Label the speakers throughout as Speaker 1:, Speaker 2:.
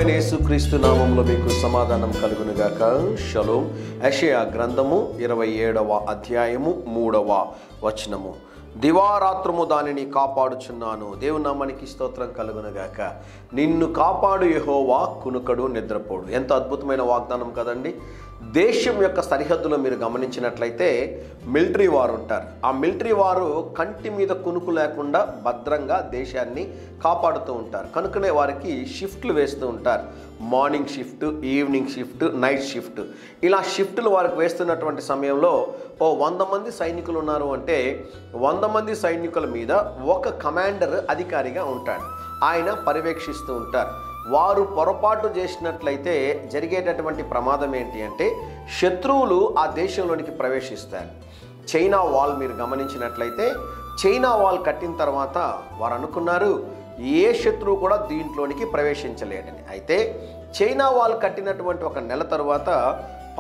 Speaker 1: ప్రభువైన యేసుక్రీస్తు నామములో మీకు సమాధానం కలుగునుగాక. షలోం. యెషయా గ్రంథము 27వ అధ్యాయము 3వ వచనము. దివారాత్రము దానిని కాపాడుచున్నాను. దేవుని నామానికి స్తోత్రం కలుగునుగాక. నిన్ను కాపాడు యెహోవా కునుకడు నిద్రపోడు. ఎంత అద్భుతమైన వాగ్దానం కదండి. దేశం యొక్క సరిహద్దులో మీరు గమనించినట్లయితే మిలిటరీ వారు ఉంటారు. ఆ మిలిటరీ వారు కంటి మీద కునుకు లేకుండా భద్రంగా దేశాన్ని కాపాడుతూ ఉంటారు. కనుకనే వారికి షిఫ్ట్లు వేస్తూ ఉంటారు. Morning shift, evening shift, night shift. ఇలా షిఫ్ట్లు వారికి వేస్తున్నటువంటి సమయంలో 100 మంది సైనికులు ఉన్నారు అంటే 100 మంది సైనికుల మీద ఒక కమాండర్ అధికారిగా ఉంటాడు. ఆయన పర్యవేక్షిస్తూ ఉంటారు. వారు పొరపాటు చేసినట్లయితే జరిగేటటువంటి ప్రమాదం ఏంటి అంటే శత్రువులు ఆ దేశంలోనికి ప్రవేశిస్తారు. చైనా వాల్ మీరు గమనించినట్లయితే చైనా వాల్ కట్టిన తర్వాత వారు అనుకున్నారు ఏ శత్రువు కూడా దీంట్లోనికి ప్రవేశించలేడని. అయితే చైనా వాల్ కట్టినటువంటి ఒక నెల తర్వాత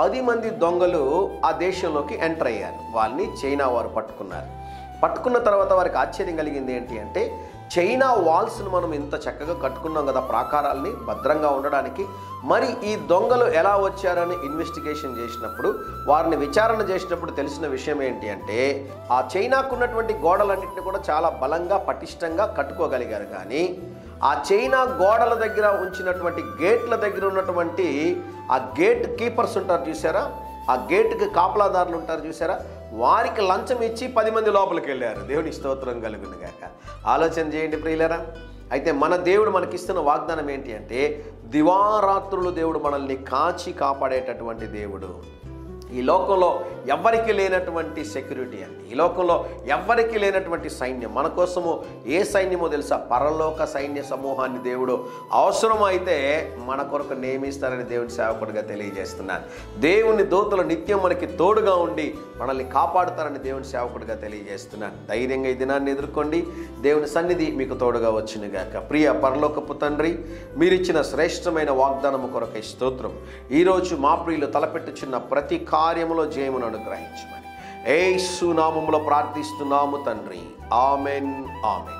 Speaker 1: 10 మంది దొంగలు ఆ దేశంలోకి ఎంటర్ అయ్యారు. వాళ్ళని చైనా వారు పట్టుకున్న తర్వాత వారికి ఆశ్చర్యం కలిగింది ఏంటి అంటే చైనా వాల్స్ను మనం ఇంత చక్కగా కట్టుకున్నాం కదా, ప్రాకారాల్ని భద్రంగా ఉండడానికి, మరి ఈ దొంగలు ఎలా వచ్చారని ఇన్వెస్టిగేషన్ చేసినప్పుడు, వారిని విచారణ చేసినప్పుడు తెలిసిన విషయం ఏంటి అంటే ఆ చైనాకు ఉన్నటువంటి గోడలన్నింటినీ కూడా చాలా బలంగా పటిష్టంగా కట్టుకోగలిగారు. కానీ ఆ చైనా గోడల దగ్గర ఉంచినటువంటి గేట్ల దగ్గర ఉన్నటువంటి ఆ గేట్ కీపర్స్ ఉంటారు చూసారా, ఆ గేట్కి కాపలాదారులు ఉంటారు చూసారా, వారికి లంచం ఇచ్చి 10 మంది లోపలికి వెళ్ళారు. దేవుని స్తోత్రం కలుగునుగాక. ఆలోచన చేయండి ప్రియులరా. అయితే మన దేవుడు మనకిస్తున్న వాగ్దానం ఏంటి అంటే దివారాత్రులు దేవుడు మనల్ని కాచి కాపాడేటటువంటి దేవుడు. ఈ లోకంలో ఎవ్వరికి లేనటువంటి సెక్యూరిటీ అండి. ఈ లోకంలో ఎవ్వరికి లేనటువంటి సైన్యం. మన కోసము ఏ సైన్యమో తెలుసా? పరలోక సైన్య సమూహాన్ని దేవుడు అవసరమైతే మన కొరకు నియమిస్తారని దేవుని సేవకుడిగా తెలియజేస్తున్నాను. దేవుని దూతలు నిత్యం మనకి తోడుగా ఉండి మనల్ని కాపాడుతారని దేవుని సేవకుడిగా తెలియజేస్తున్నాను. ధైర్యంగా ఈ దినాన్ని ఎదుర్కోండి. దేవుని సన్నిధి మీకు తోడుగా వచ్చునుగాక. ప్రియ పరలోకపు తండ్రి, మీరిచ్చిన శ్రేష్టమైన వాగ్దానము కొరకై స్తోత్రం. ఈరోజు మా ప్రియులు తలపెట్టుచున్న ప్రతి కార్యములో జయమును అనుగ్రహించమని యేసు నామములో ప్రార్థిస్తున్నాము తండ్రి. Amen, amen.